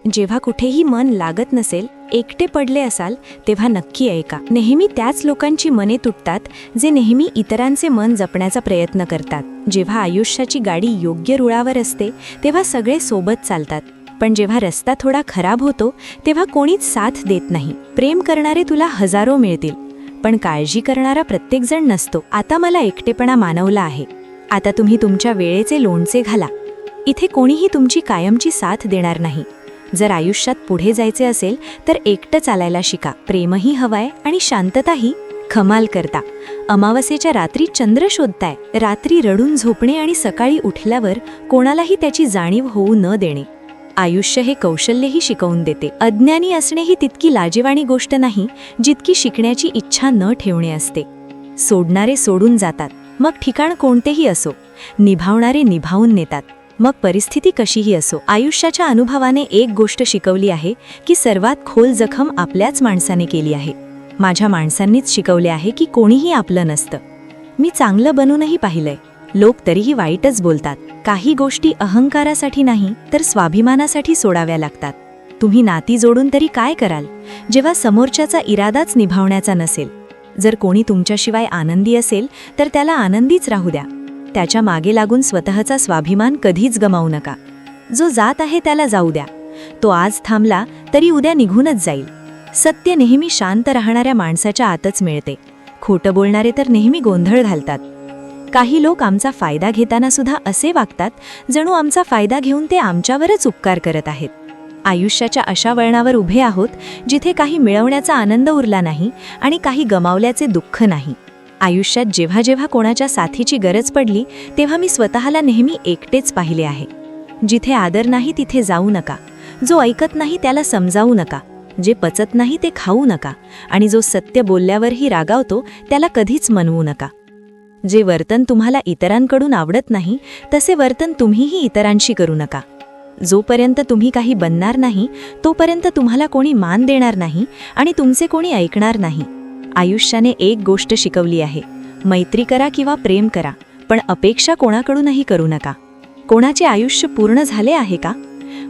जेव्हा कुठेही मन लागत नसेल, एकटे पडले असाल, तेव्हा नक्की ऐका. नेहमी त्याच लोकांची मने तुटतात जे नेहमी इतरांचे मन जपण्याचा प्रयत्न करतात. जेव्हा आयुष्याची गाडी योग्य रुळावर असते तेव्हा सगळे सोबत चालतात, पण जेव्हा रस्ता थोडा खराब होतो तेव्हा कोणीच साथ देत नाही. प्रेम करणारे तुला हजारो मिळतील, पण काळजी करणारा प्रत्येकजण नसतो. आता मला एकटेपणा मानवला आहे. आता तुम्ही तुमच्या वेळेचे लोणचे घाला. इथे कोणीही तुमची कायमची साथ देणार नाही. जर आयुष्यात पुढे जायचे असेल तर एकटं चालायला शिका. प्रेमही हवाय आणि शांतताही. कमाल करता. अमावास्येच्या रात्री चंद्र शोधताय. रात्री रडून झोपणे आणि सकाळी उठल्यावर कोणालाही त्याची जाणीव होऊ न देणे. आयुष्य हे कौशल्यही शिकवून देते. अज्ञानी असणे ही तितकी लाजिवाणी गोष्ट नाही जितकी शिकण्याची इच्छा न ठेवणे असते. सोडणारे सोडून जातात, मग ठिकाण कोणतेही असो. निभावणारे निभावून नेतात, मग परिस्थिती कशीही असो. आयुष्याच्या अनुभवाने एक गोष्ट शिकवली आहे की सर्वात खोल जखम आपल्याच माणसाने केली आहे. माझ्या माणसांनीच शिकवले आहे की कोणीही आपलं नसतं. मी चांगलं बनूनही पाहिलंय, लोक तरीही वाईटच बोलतात. काही गोष्टी अहंकारासाठी नाही तर स्वाभिमानासाठी सोडाव्या लागतात. तुम्ही नाती जोडून तरी काय कराल जेव्हा समोरच्याचा इरादाच निभावण्याचा नसेल. जर कोणी तुमच्याशिवाय आनंदी असेल तर त्याला आनंदीच राहू द्या. त्याच्या मागे लागून स्वतःचा स्वाभिमान कधीच गमावू नका. जो जात आहे त्याला जाऊ द्या. तो आज थांबला तरी उद्या निघूनच जाईल. सत्य नेहमी शांत राहणाऱ्या माणसाच्या आतच मिळते. खोटं बोलणारे तर नेहमी गोंधळ घालतात. काही लोक आमचा फायदा घेताना सुद्धा असे वागतात जणू आमचा फायदा घेऊन ते आमच्यावरच उपकार करत आहेत. आयुष्याच्या अशा वळणावर उभे आहोत जिथे काही मिळवण्याचा आनंद उरला नाही आणि काही गमावल्याचे दुःख नाही. आयुष्यात जेव्हा जेव्हा कोणाच्या साथीची गरज पडली तेव्हा मी स्वतःला नेहमी एकटेच पाहिले आहे. जिथे आदर नाही तिथे जाऊ नका. जो ऐकत नाही त्याला समजावू नका. जे पचत नाही ते खाऊ नका. आणि जो सत्य बोलल्यावरही रागावतो त्याला कधीच मनवू नका. जे वर्तन तुम्हाला इतरांकडून आवडत नाही तसे वर्तन तुम्हीही इतरांशी करू नका. जोपर्यंत तुम्ही काही बनणार नाही तोपर्यंत तुम्हाला कोणी मान देणार नाही आणि तुमचे कोणी ऐकणार नाही. आयुष्याने एक गोष्ट शिकवली आहे, मैत्री करा किंवा प्रेम करा, पण अपेक्षा कोणाकडूनही करू नका. कोणाचे आयुष्य पूर्ण झाले आहे का?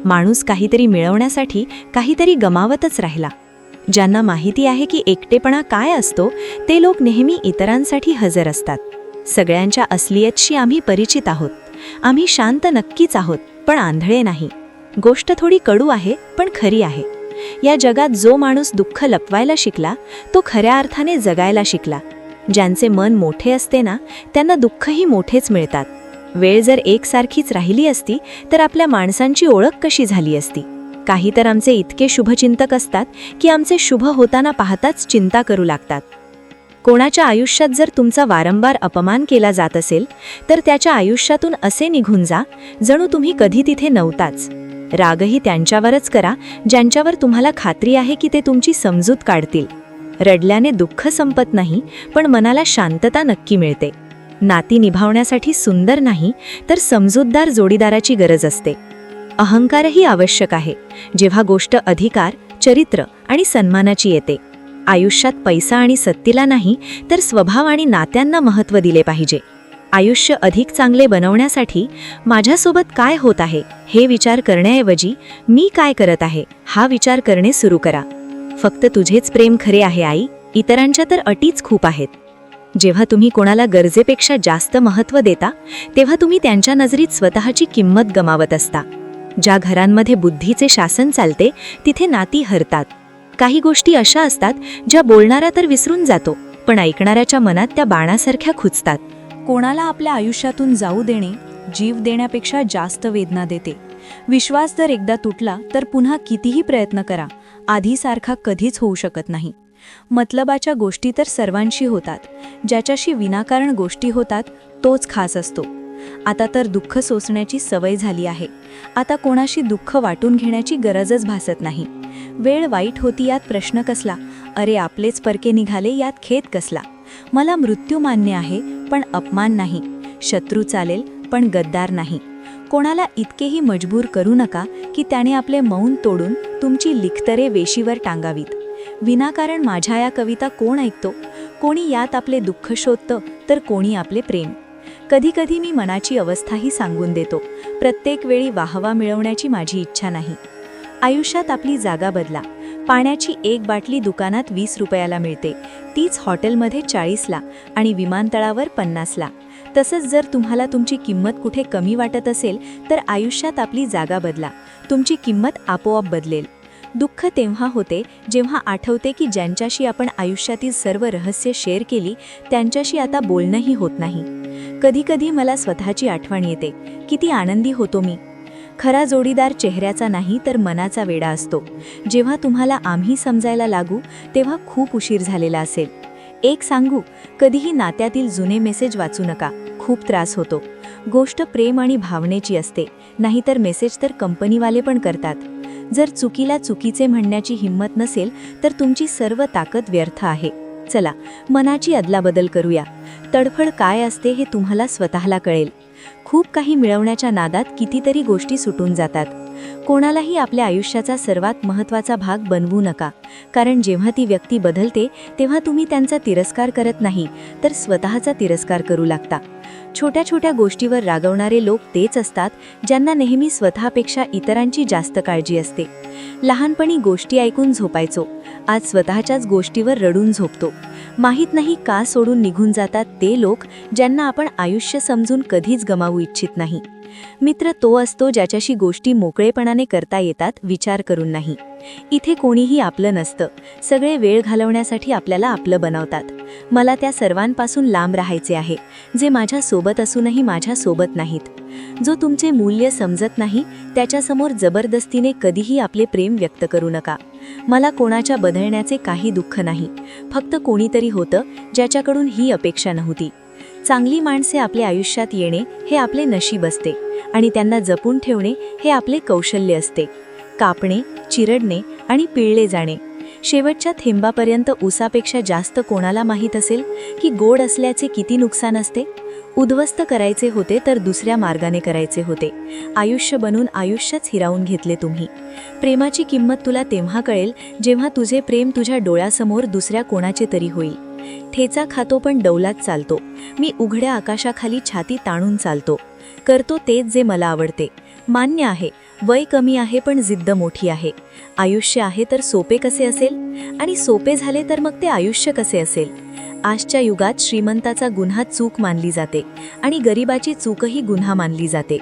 माणूस काहीतरी मिळवण्यासाठी काहीतरी गमावतच राहिला. ज्यांना माहिती आहे की एकटेपणा काय असतो ते लोक नेहमी इतरांसाठी हजर असतात. सगळ्यांच्या असलियतशी आम्ही परिचित आहोत. आम्ही शांत नक्कीच आहोत, पण आंधळे नाही. गोष्ट थोडी कडू आहे पण खरी आहे. या जगात जो माणूस दुःख लपवायला शिकला तो खऱ्या अर्थाने जगायला शिकला. ज्यांचे मन मोठे असते ना त्यांना दुःखही मोठेच मिळतात. वेळ जर एकसारखीच राहिली असती तर आपल्या माणसांची ओळख कशी झाली असती. काही तर आमचे इतके शुभचिंतक असतात की आमचे शुभ होताना पाहताच चिंता करू लागतात. कोणाच्या आयुष्यात जर तुमचा वारंवार अपमान केला जात असेल तर त्याच्या आयुष्यातून असे निघून जा जणू तुम्ही कधी तिथे नव्हताच. रागही त्यांच्यावरच करा ज्यांच्यावर तुम्हाला खात्री आहे की ते तुमची समजूत काढतील. रडल्याने दुःख संपत नाही, पण मनाला शांतता नक्की मिळते. नाती निभावण्यासाठी सुंदर नाही तर समजूतदार जोडीदाराची गरज असते. अहंकारही आवश्यक आहे जेव्हा गोष्ट अधिकार, चरित्र आणि सन्मानाची येते. आयुष्यात पैसा आणि सत्तेला नाही तर स्वभाव आणि नात्यांना महत्त्व दिले पाहिजे. आयुष्य अधिक चांगले बनवण्यासाठी माझ्यासोबत काय होत आहे हे विचार करण्याऐवजी मी काय करत आहे हा विचार करणे सुरू करा. फक्त तुझेच प्रेम खरे आहे आई, इतरांच्या तर अटीच खूप आहेत. जेव्हा तुम्ही कोणाला गरजेपेक्षा जास्त महत्त्व देता तेव्हा तुम्ही त्यांच्या नजरेत स्वतःची किंमत गमावत असता. ज्या घरांमध्ये बुद्धीचे शासन चालते तिथे नाती हरतात. काही गोष्टी अशा असतात ज्या बोलणारा तर विसरून जातो, पण ऐकणाऱ्याच्या मनात त्या बाणासारख्या खुचतात. कोणाला आपल्या आयुष्यातून जाऊ देणे जीव देण्यापेक्षा जास्त वेदना देते. विश्वास जर एकदा तुटला तर पुन्हा कितीही प्रयत्न करा आधीसारखा कधीच होऊ शकत नाही. मतलबाच्या गोष्टी तर सर्वांशी होतात, ज्याच्याशी विनाकारण गोष्टी होतात तोच खास असतो. आता तर दुःख सोसण्याची सवय झाली आहे. आता कोणाशी दुःख वाटून घेण्याची गरजच भासत नाही. वेळ वाईट होती यात प्रश्न कसला, अरे आपलेच परके निघाले यात खेद कसला. मला मृत्यू मान्य आहे पण अपमान नाही. शत्रू चालेल पण गद्दार नाही. कोणाला इतकेही मजबूर करू नका की त्याने आपले मौन तोडून तुमची लिखतरे वेशीवर टांगावीत. विनाकारण माझ्या या कविता कोण ऐकतो? कोणी यात आपले दुःख शोधतं तर कोणी आपले प्रेम. कधी कधी मी मनाची अवस्थाही सांगून देतो. प्रत्येक वेळी वाहवा मिळवण्याची माझी इच्छा नाही. आयुष्यात आपली जागा बदला. पाण्याची एक बाटली दुकानात 20 रुपयाला मिळते, तीच हॉटेलमध्ये 40ला आणि विमानतळावर 50ला. तसंच जर तुम्हाला तुमची किंमत कुठे कमी वाटत असेल तर आयुष्यात आपली जागा बदला. तुमची किंमत आपोआप बदलेल. दुःख तेव्हा होते जेव्हा आठवते की ज्यांच्याशी आपण आयुष्यातील सर्व रहस्य शेअर केली त्यांच्याशी आता बोलणंही होत नाही. कधीकधी मला स्वतःची आठवण येते. किती आनंदी होतो मी. खरा जोडीदार चेहऱ्याचा नाही तर मनाचा वेडा असतो. जेव्हा तुम्हाला आम्ही समजायला लागू तेव्हा खूप उशीर झालेला असेल. एक सांगू, कधीही नात्यातील जुने मेसेज वाचू नका. खूप त्रास होतो. गोष्ट प्रेम आणि भावनेची असते, नाहीतर मेसेज तर कंपनीवाले पण करतात. जर चुकीला चुकीचे म्हणण्याची हिंमत नसेल तर तुमची सर्व ताकद व्यर्थ आहे. चला, मनाची अदलाबदल करूया. तडफड काय असते हे तुम्हाला स्वतःला कळेल. खूप काही मिळवण्याच्या नादात कितीतरी गोष्टी सुटून जातात. कोणालाही आपल्या आयुष्याचा सर्वात महत्त्वाचा भाग बनवू नका, कारण जेव्हा ती व्यक्ती बदलते तेव्हा तुम्ही त्यांचा तिरस्कार करत नाही तर स्वतःचा तिरस्कार करू लागता. छोट्या छोट्या गोष्टीवर रागवणारे लोक तेच असतात ज्यांना नेहमी स्वतःपेक्षा इतरांची जास्त काळजी असते. लहानपणी गोष्टी ऐकून झोपायचो, आज स्वतःच्याच गोष्टीवर रडून झोपतो. माहीत नाही का सोडून निघून जातात ते लोक ज्यांना आपण आयुष्य समजून कधीच गमावू इच्छित नाही. मित्र तो असतो ज्याच्याशी गोष्टी मोकळेपणाने करता येतात, विचार करून नाही. इथे कोणीही आपलं नसतं. सगळे वेळ घालवण्यासाठी आपल्याला आपलं बनवतात. मला त्या सर्वांपासून लांब राहायचे आहे जे माझ्या सोबत असूनही माझ्या सोबत नाहीत. जो तुमचे मूल्य समजत नाही त्याच्यासमोर जबरदस्तीने कधीही आपले प्रेम व्यक्त करू नका. मला कोणाच्या बदलण्याचे काही दुःख नाही. फक्त कोणीतरी होतं ज्याच्याकडून ही अपेक्षा नव्हती. चांगली माणसे आपल्या आयुष्यात येणे हे आपले नशीब असते आणि त्यांना जपून ठेवणे हे आपले कौशल्य असते. कापणे, चिरडणे आणि पिळले जाणे. शेवटच्या थेंबापर्यंत उसापेक्षा जास्त कोणाला माहीत असेल की गोड असल्याचे किती नुकसान असते. उद्ध्वस्त करायचे होते तर दुसऱ्या मार्गाने करायचे होते. आयुष्य बनून आयुष्यच हिरावून घेतले तुम्ही. प्रेमाची किंमत तुला तेव्हा कळेल जेव्हा तुझे प्रेम तुझ्या डोळ्यासमोर दुसऱ्या कोणाचे तरी होईल. ठेचा खातो पण डौलात चालतो. मी उघड्या आकाशाखाली छाती ताणून चालतो. करतो तेच जे मला आवडते. मान्य आहे, वय कमी आहे पण जिद्द मोठी आहे. आयुष्य आहे तर सोपे कसे असेल, आणि सोपे झाले तर मग ते आयुष्य कसे असेल. आजच्या युगात श्रीमंताचा गुन्हा चूक मानली जाते आणि गरिबाची चूकही गुन्हा मानली जाते.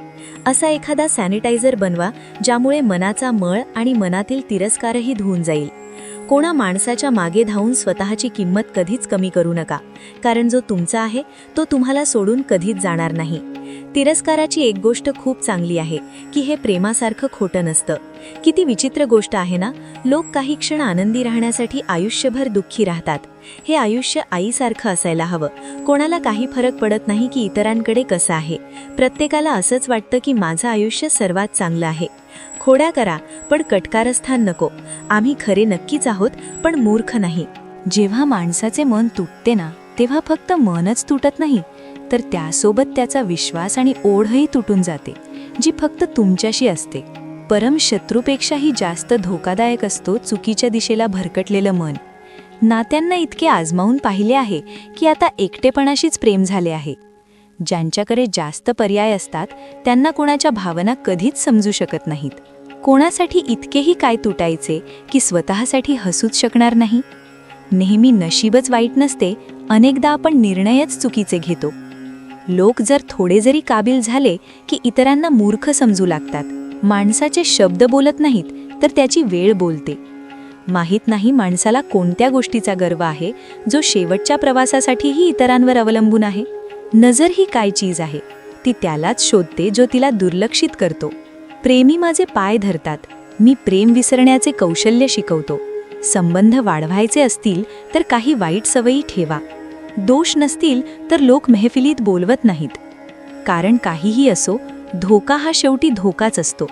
असा एखादा सॅनिटायझर बनवा ज्यामुळे मनाचा मळ आणि मनातील तिरस्कारही धुवून जाईल. कोणा माणसाच्या मागे धावून स्वतःची किंमत कधीच कमी करू नका, कारण जो तुमचा आहे तो तुम्हाला सोडून कधीच जाणार नाही. तिरस्काराची एक गोष्ट खूप चांगली आहे की हे प्रेमासारखं खोटं नसतं. किती विचित्र गोष्ट आहे ना. लोक काही क्षण आनंदी राहण्यासाठी आयुष्यभर दुःखी राहतात. हे आयुष्य आईसारखं असायला हवं. कोणाला काही फरक पडत नाही की इतरांकडे कसं आहे. प्रत्येकाला असंच वाटतं की माझं आयुष्य सर्वात चांगलं आहे. खोड्या करा पण कटकारस्थान नको. आम्ही खरे नक्कीच आहोत पण मूर्ख नाही. जेव्हा माणसाचे मन तुटते ना तेव्हा फक्त मनच तुटत नाही तर त्यासोबत त्याचा विश्वास आणि ओढही तुटून जाते, जी फक्त तुमच्याशी असते. परम शत्रूपेक्षाही जास्त धोकादायक असतो चुकीच्या दिशेला भरकटलेलं मन. नात्यांना इतके आजमावून पाहिले आहे की आता एकटेपणाशीच प्रेम झाले आहे. ज्यांच्याकडे जास्त पर्याय असतात त्यांना कोणाच्या भावना कधीच समजू शकत नाहीत. कोणासाठी इतकेही काय तुटायचे की स्वतःसाठी हसूच शकणार नाही. नेहमी नशीबच वाईट नसते, अनेकदा आपण निर्णयच चुकीचे घेतो. लोक जर थोडे जरी काबिल झाले की इतरांना मूर्ख समजू लागतात. माणसाचे शब्द बोलत नाहीत तर त्याची वेळ बोलते. माहीत नाही माणसाला कोणत्या गोष्टीचा गर्व आहे जो शेवटच्या प्रवासासाठीही इतरांवर अवलंबून आहे. नजर ही काय चीज आहे, ती त्यालाच शोधते जो तिला दुर्लक्षित करतो. प्रेमी माझे पाय धरतात, मी प्रेम विसरण्याचे कौशल्य शिकवतो. संबंध वाढवायचे असतील तर काही वाईट सवयी ठेवा. दोष नसतील तर लोक मेहफिलीत बोलवत नाहीत. कारण काहीही असो, धोका हा शेवटी धोकाच असतो.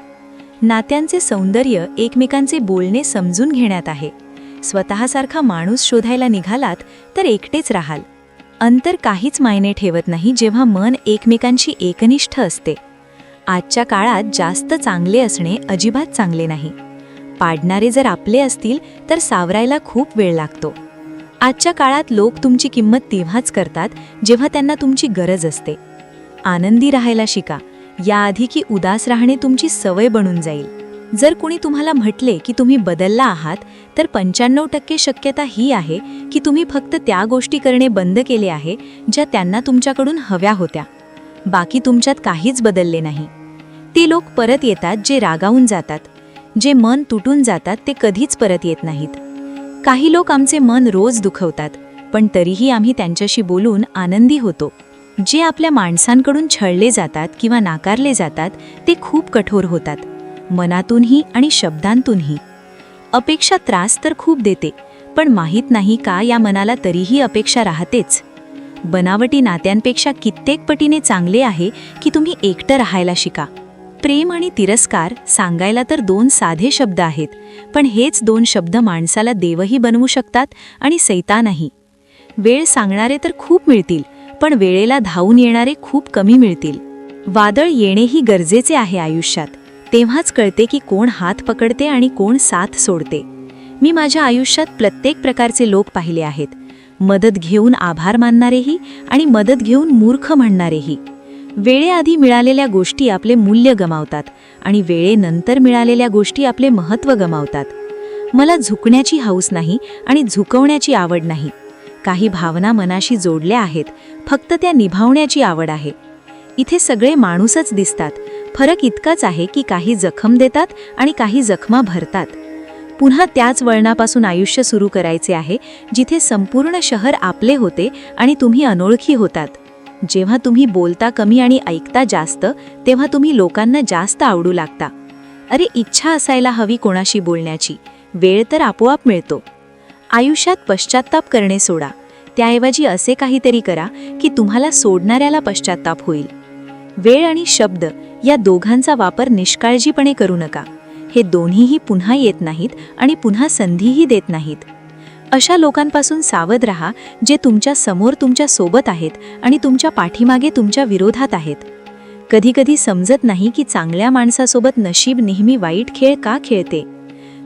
नात्यांचे सौंदर्य एकमेकांचे बोलणे समजून घेण्यात आहे. स्वतःसारखा माणूस शोधायला निघालात तर एकटेच राहाल. अंतर काहीच मायने ठेवत नाही जेव्हा मन एकमेकांशी एकनिष्ठ असते. आजच्या काळात जास्त चांगले असणे अजिबात चांगले नाही. पाडणारे जर आपले असतील तर सावरायला खूप वेळ लागतो. आजच्या काळात लोक तुमची किंमत तेव्हाच करतात जेव्हा त्यांना तुमची गरज असते. आनंदी राहायला शिका, याआधी की उदास राहणे तुमची सवय बनून जाईल. जर कुणी तुम्हाला म्हटले की तुम्ही बदलला आहात, तर 95% शक्यता ही आहे की तुम्ही फक्त त्या गोष्टी करणे बंद केले आहे ज्या त्यांना तुमच्याकडून हव्या होत्या. बाकी तुमच्यात काहीच बदलले नाही. ते लोक परत येतात जे रागावून जातात, जे मन तुटून जातात ते कधीच परत येत नाहीत. काही लोक आमचे मन रोज दुखवतात, पण तरीही आम्ही त्यांच्याशी बोलून आनंदी होतो. जे आपल्या माणसांकडून छळले जातात किंवा नाकारले जातात ते खूप कठोर होतात, मनातूनही आणि शब्दांतूनही. अपेक्षा त्रास तर खूप देते, पण माहीत नाही का या मनाला तरीही अपेक्षा राहतेच. बनावटी नात्यांपेक्षा कित्येक पटीने चांगले आहे की तुम्ही एकटं राहायला शिका. प्रेम आणि तिरस्कार सांगायला तर 2 साधे शब्द आहेत, पण हेच 2 शब्द माणसाला देवही बनवू शकतात आणि सैतानही. वेळ सांगणारे तर खूप मिळतील, पण वेळेला धावून येणारे खूप कमी मिळतील. वादळ येणेही गरजेचे आहे आयुष्यात. तेव्हाच कळते की कोण हात पकडते आणि कोण साथ सोडते. मी माझ्या आयुष्यात प्रत्येक प्रकारचे लोक पाहिले आहेत. मदत घेऊन आभार मानणारेही आणि मदत घेऊन मूर्ख म्हणणारेही. वेळेआधी मिळालेल्या गोष्टी आपले मूल्य गमावतात आणि वेळेनंतर मिळालेल्या गोष्टी आपले महत्त्व गमावतात. मला झुकण्याची हौस नाही आणि झुकवण्याची आवड नाही. काही भावना मनाशी जोडल्या आहेत, फक्त त्या निभावण्याची आवड आहे. इथे सगळे माणूसच दिसतात. फरक इतकाच आहे की काही जखम देतात आणि काही जखमा भरतात. पुन्हा त्याच वळणापासून आयुष्य सुरू करायचे आहे जिथे संपूर्ण शहर आपले होते आणि तुम्ही अनोळखी होतात. जेव्हा तुम्ही बोलता कमी आणि ऐकता जास्त, तेव्हा तुम्ही लोकांना जास्त आवडू लागता. अरे, इच्छा असायला हवी कोणाशी बोलण्याची, वेळ तर आपोआप मिळतो. आयुष्यात पश्चात्ताप करणे सोडा. त्याऐवजी असे काहीतरी करा की तुम्हाला सोडणाऱ्याला पश्चात्ताप होईल. वेळ आणि शब्द या दोघांचा वापर निष्काळजीपणे करू नका. हे दोन्हीही पुन्हा येत नाहीत आणि पुन्हा संधीही देत नाहीत. अशा लोकांपासून सावध राहा जे तुमच्या समोर तुमच्या सोबत आहेत आणि तुमच्या पाठीमागे तुमच्या विरोधात आहेत. कधीकधी समजत नाही की चांगल्या माणसासोबत नशीब नेहमी वाईट खेळ का खेळते.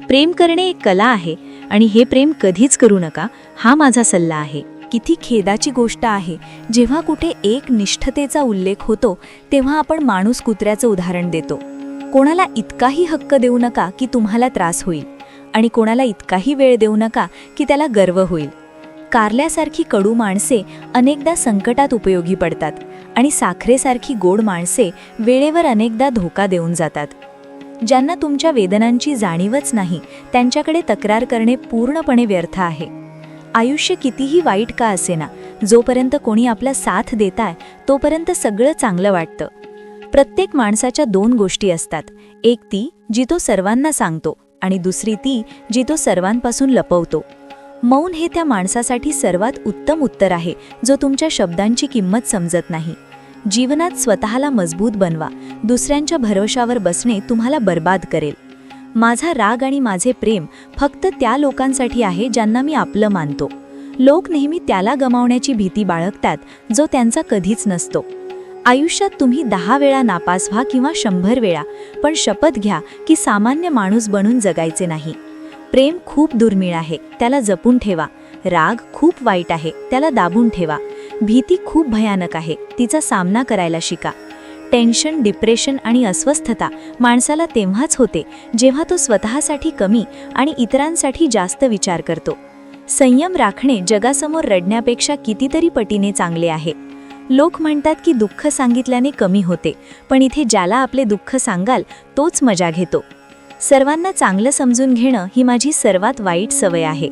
प्रेम करणे एक कला आहे आणि हे प्रेम कधीच करू नका, हा माझा सल्ला आहे. किती खेदाची गोष्ट आहे, जेव्हा कुठे एक निष्ठतेचा उल्लेख होतो तेव्हा आपण माणूस कुत्र्याचं उदाहरण देतो. कोणाला इतकाही हक्क देऊ नका की तुम्हाला त्रास होईल आणि कोणाला इतकाही वेळ देऊ नका की त्याला गर्व होईल. कारल्यासारखी कडू माणसे अनेकदा संकटात उपयोगी पडतात आणि साखरेसारखी गोड माणसे वेळेवर अनेकदा धोका देऊन जातात. ज्यांना तुमच्या वेदनांची जाणीवच नाही त्यांच्याकडे तक्रार करणे पूर्णपणे व्यर्थ आहे. आयुष्य कितीही वाईट का असेना, जोपर्यंत कोणी आपला साथ देताय तोपर्यंत सगळं चांगलं वाटतं. प्रत्येक माणसाच्या 2 गोष्टी असतात, एक ती जी तो सर्वांना सांगतो आणि दुसरी ती जी तो सर्वांपासून लपवतो. मौन हे त्या माणसासाठी सर्वात उत्तम उत्तर आहे जो तुमच्या शब्दांची किंमत समजत नाही. जीवनात स्वतःला मजबूत बनवा. दुसऱ्यांच्या भरवशावर बसणे तुम्हाला बर्बाद करेल. माझा राग आणि माझे प्रेम फक्त त्या लोकांसाठी आहे ज्यांना मी आपलं मानतो. लोक नेहमी त्याला गमावण्याची भीती बाळगतात जो त्यांचा कधीच नसतो. आयुष्यात तुम्ही 10 वेळा नापास व्हा किंवा 100 वेळा, पण शपथ घ्या की सामान्य माणूस बनून जगायचे नाही. प्रेम खूप दुर्मिळ आहे, त्याला जपून ठेवा. राग खूप वाईट आहे, त्याला दाबून ठेवा. भीती खूप भयानक आहे, तिचा सामना करायला शिका. टेन्शन, डिप्रेशन आणि अस्वस्थता माणसाला तेव्हाच होते जेव्हा तो स्वतःसाठी कमी आणि इतरांसाठी जास्त विचार करतो. संयम राखणे जगासमोर रडण्यापेक्षा कितीतरी पटीने चांगले आहे. लोक म्हणतात की दुःख सांगितल्याने कमी होते, पण इथे ज्याला आपले दुःख सांगाल तोच मजा घेतो. सर्वांना चांगलं समजून घेणं ही माझी सर्वात वाईट सवय आहे.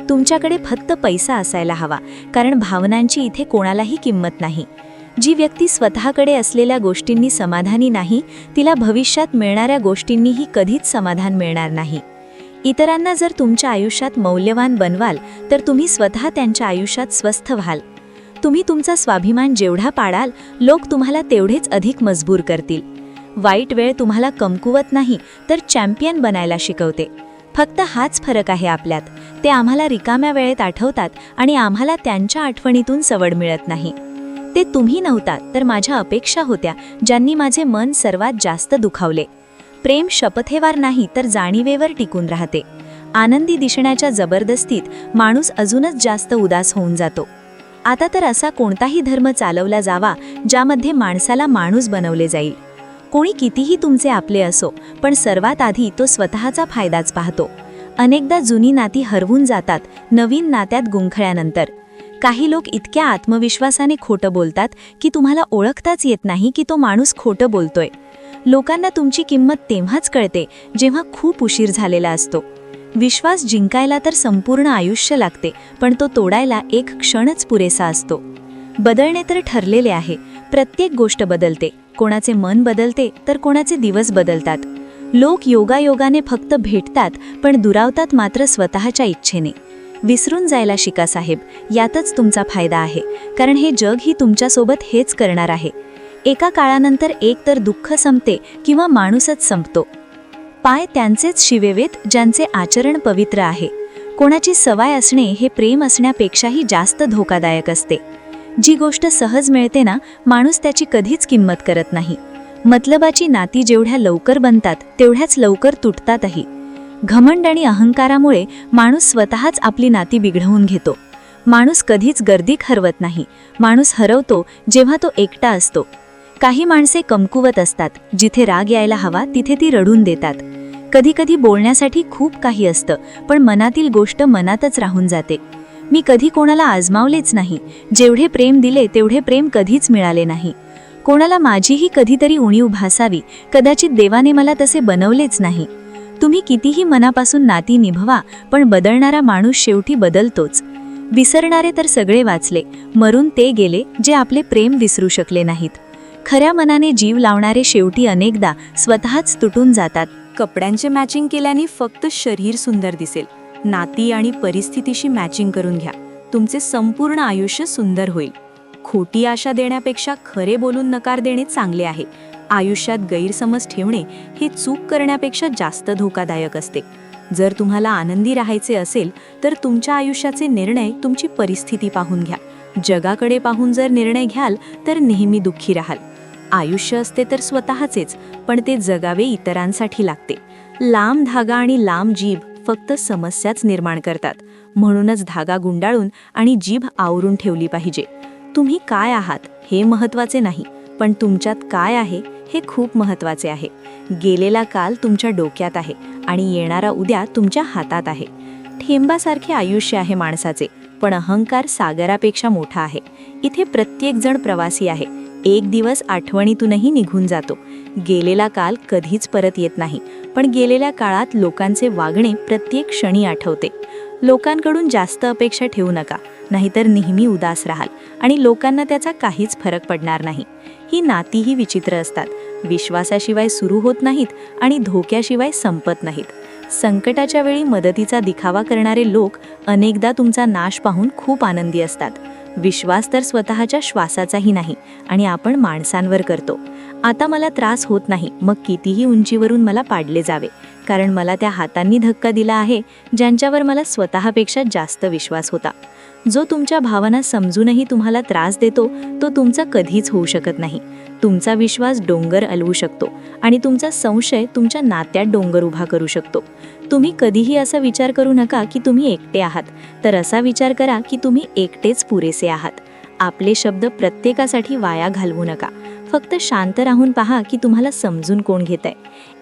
तुमच्याकडे फक्त पैसा असायला हवा, कारण भावनांची इथे कोणालाही किंमत नाही. जी व्यक्ती स्वतःकडे असलेल्या गोष्टींनी समाधानी नाही, तिला भविष्यात मिळणाऱ्या गोष्टींनीही कधीच समाधान मिळणार नाही. इतरांना जर तुमच्या आयुष्यात मौल्यवान बनवाल तर तुम्ही स्वतः त्यांच्या आयुष्यात स्वस्थ व्हाल. तुम्ही तुमचा स्वाभिमान जेवढा पाळाल, लोक तुम्हाला तेवढेच अधिक मजबूर करतील. वाईट वेळ तुम्हाला कमकुवत नाही तर चॅम्पियन बनायला शिकवते. फक्त हाच फरक आहे आपल्यात. ते आम्हाला रिकाम्या वेळेत आठवतात आणि आम्हाला त्यांच्या आठवणीतून सवड मिळत नाही. ते तुम्ही नव्हतात तर माझ्या अपेक्षा होत्या ज्यांनी माझे मन सर्वात जास्त दुखावले. प्रेम शपथेवार नाही तर जाणीवेवर टिकून राहते. आनंदी दिसण्याच्या जबरदस्तीत माणूस अजूनच जास्त उदास होऊन जातो. आता तर असा कोणताही धर्म चालवला जावा ज्यामध्ये माणसाला माणूस बनवले जाईल. कोणी कितीही तुमचे आपले असो, पण सर्वात आधी तो स्वतःचा फायदाच पाहतो. अनेकदा जुनी नाती हरवून जातात नवीन नात्यात गुंखळ्यानंतर. काही लोक इतक्या आत्मविश्वासाने खोटं बोलतात की तुम्हाला ओळखताच येत नाही की तो माणूस खोटं बोलतोय. लोकांना तुमची किंमत तेव्हाच कळते जेव्हा खूप उशीर झालेला असतो. विश्वास जिंकायला तर संपूर्ण आयुष्य लागते, पण तो तोडायला एक क्षणच पुरेसा असतो. बदलणे तर ठरलेले आहे. प्रत्येक गोष्ट बदलते. कोणाचे मन बदलते तर कोणाचे दिवस बदलतात. लोक योगायोगाने फक्त भेटतात, पण दुरावतात मात्र स्वतःच्या इच्छेने. विसरून जायला शिका साहेब, यातच तुमचा फायदा आहे. कारण हे जगही तुमच्यासोबत हेच करणार आहे. एका काळानंतर एक तर दुःख संपते किंवा माणूसच संपतो. पाय त्यांचेच शिवेवेत ज्यांचे आचरण पवित्र आहे. कोणाची सवय असणे हे प्रेम असण्यापेक्षाही जास्त धोकादायक असते. जी गोष्ट सहज मिळते ना, माणूस त्याची कधीच किंमत करत नाही. मतलबाची नाती जेवढ्या लवकर बनतात तेवढ्याच लवकर तुटतातही. घमंड आणि अहंकारामुळे माणूस स्वतःच आपली नाती बिघडवून घेतो. माणूस कधीच गर्दीत हरवत नाही. माणूस हरवतो जेव्हा तो एकटा असतो. काही माणसे कमकुवत असतात. जिथे राग यायला हवा तिथे ती रडून देतात. कधीकधी बोलण्यासाठी खूप काही असतं, पण मनातील गोष्ट मनातच राहून जाते. मी कधी कोणाला आजमावलेच नाही. जेवढे प्रेम दिले तेवढे प्रेम कधीच मिळाले नाही. कोणाला माझीही कधीतरी उणीव भासावी, कदाचित देवाने मला तसे बनवलेच नाही. तुम्ही कितीही मनापासून नाती निभवा, पण बदलणारा माणूस शेवटी बदलतोच. विसरणारे तर सगळे वाचले, मरून ते गेले जे आपले प्रेम विसरू शकले नाहीत. खऱ्या मनाने जीव लावणारे शेवटी अनेकदा स्वतःच तुटून जातात. कपड्यांचे मॅचिंग केल्याने फक्त शरीर सुंदर दिसेल. नाती आणि परिस्थितीशी मॅचिंग करून घ्या. तुमचे संपूर्ण आयुष्य सुंदर होईल. खोटी आशा देण्यापेक्षा खरे बोलून नकार देणे चांगले आहे. आयुष्यात गैरसमज ठेवणे हे चूक करण्यापेक्षा जास्त धोकादायक असते. जर तुम्हाला आनंदी राहायचे असेल तर तुमच्या आयुष्याचे निर्णय तुमची परिस्थिती पाहून घ्या. जगाकडे पाहून जर निर्णय घ्याल तर नेहमी दुःखी राहाल. आयुष्य असते तर स्वतःचेच, पण ते जगावे इतरांसाठी लागते. लांब धागा आणि लांब जीभ फक्त समस्याच निर्माण करतात. म्हणूनच धागा गुंडाळून आणि जीभ आवरून ठेवली पाहिजे. तुम्ही काय आहात हे महत्त्वाचे नाही, पण तुमच्यात काय आहे हे खूप महत्त्वाचे आहे. गेलेला काल तुमच्या डोक्यात आहे आणि येणारा उद्या तुमच्या हातात आहे. थेंबासारखे आयुष्य आहे माणसाचे, पण अहंकार सागरापेक्षा मोठा आहे. इथे प्रत्येक जण प्रवासी आहे. एक दिवस आठवणीतूनही निघून जातो. गेलेला काल कधीच परत येत नाही, पण गेलेल्या काळात लोकांचे वागणे प्रत्येक क्षणी आठवते. लोकांकडून जास्त अपेक्षा ठेवू नका, नाहीतर नेहमी उदास राहाल आणि लोकांना त्याचा काहीच फरक पडणार नाही. ही नातीही विचित्र असतात. विश्वासाशिवाय सुरू होत नाहीत आणि धोक्याशिवाय संपत नाहीत. संकटाच्या वेळी मदतीचा दिखावा करणारे लोक अनेकदा तुमचा नाश पाहून खूप आनंदी असतात. विश्वास तर स्वतःच्या श्वासाचाही नाही आणि आपण माणसांवर करतो. आता मला त्रास होत नाही, मग कितीही उंचीवरून मला पाडले जावे, कारण मला त्या हातांनी धक्का दिला आहे ज्यांच्यावर मला स्वतःपेक्षा जास्त विश्वास होता. जो तुमच्या भावना समजूनही तुम्हाला त्रास देतो तो तुमचा कधीच होऊ शकत नाही. तुमचा विश्वास डोंगर हलवू शकतो आणि तुमचा संशय तुमच्या नात्यात डोंगर उभा करू शकतो. तुम्ही कधीही असा विचार करू नका की तुम्ही एकटे आहात, तर असा विचार करा की तुम्ही एकटेच पुरेसे आहात. आपले शब्द प्रत्येकासाठी वाया घालवू नका. फक्त शांत राहून पहा की तुम्हाला समजून कोण घेतंय.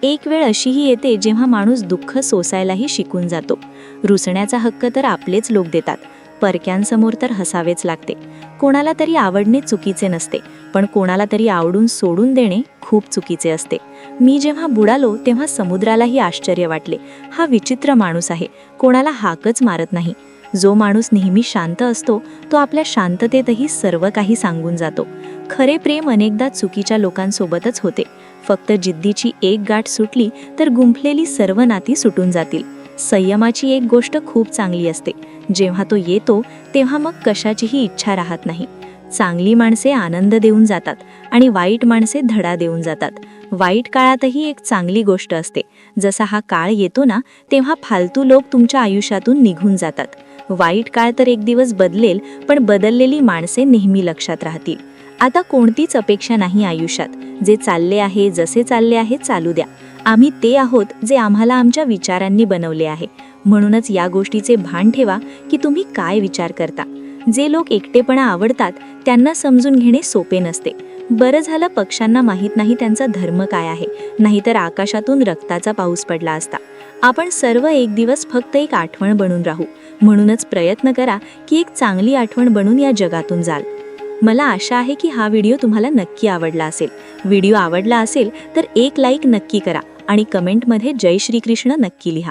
एक वेळ अशीही येते जेव्हा माणूस दुःख सोसायलाही शिकून जातो. रुसण्याचा हक्क तर आपलेच लोक देतात. परक्यांसमोर तर हसावेच लागते. कोणाला तरी आवडणे चुकीचे नसते, पण कोणाला तरी आवडून सोडून देणे खूप चुकीचे असते. मी जेव्हा बुडालो तेव्हा समुद्रालाही आश्चर्य वाटले. हा विचित्र माणूस आहे, कोणाला हाकच मारत नाही. जो माणूस नेहमी शांत असतो तो आपल्या शांततेतही सर्व काही सांगून जातो. खरे प्रेम अनेकदा चुकीच्या लोकांसोबतच होते. फक्त जिद्दीची एक गाठ सुटली तर गुंफलेली सर्व नाती सुटून जातील. संयमाची एक गोष्ट खूप चांगली असते. जेव्हा तो येतो तेव्हा मग कशाचीही इच्छा राहत नाही. चांगली माणसे आनंद देऊन जातात आणि वाईट माणसे धडा देऊन जातात. वाईट काळातही एक चांगली गोष्ट असते. जसा हा काळ येतो ना, तेव्हा फालतू लोक तुमच्या आयुष्यातून निघून जातात. वाईट काळ तर एक दिवस बदलेल, पण बदललेली माणसे नेहमी लक्षात राहतील. आता कोणतीच अपेक्षा नाही आयुष्यात. जे चालले आहे, जसे चालले आहे चालू द्या. आम्ही ते आहोत जे आम्हाला आमच्या विचारांनी बनवले आहे. म्हणूनच या गोष्टीचे भान ठेवा की तुम्ही काय विचार करता. जे लोक एकटेपणा आवडतात त्यांना समजून घेणे सोपे नसते, बरं झालं पक्ष्यांना माहीत नाही त्यांचा धर्म काय आहे, नाहीतर आकाशातून रक्ताचा पाऊस पडला असता. आपण सर्व एक दिवस फक्त एक आठवण बनून राहू. म्हणूनच प्रयत्न करा की एक चांगली आठवण बनून या जगातून जाल. मला आशा आहे की हा व्हिडिओ तुम्हाला नक्की आवडला असेल. व्हिडिओ आवडला असेल तर एक लाईक नक्की करा आणि कमेंटमध्ये जय श्रीकृष्ण नक्की लिहा.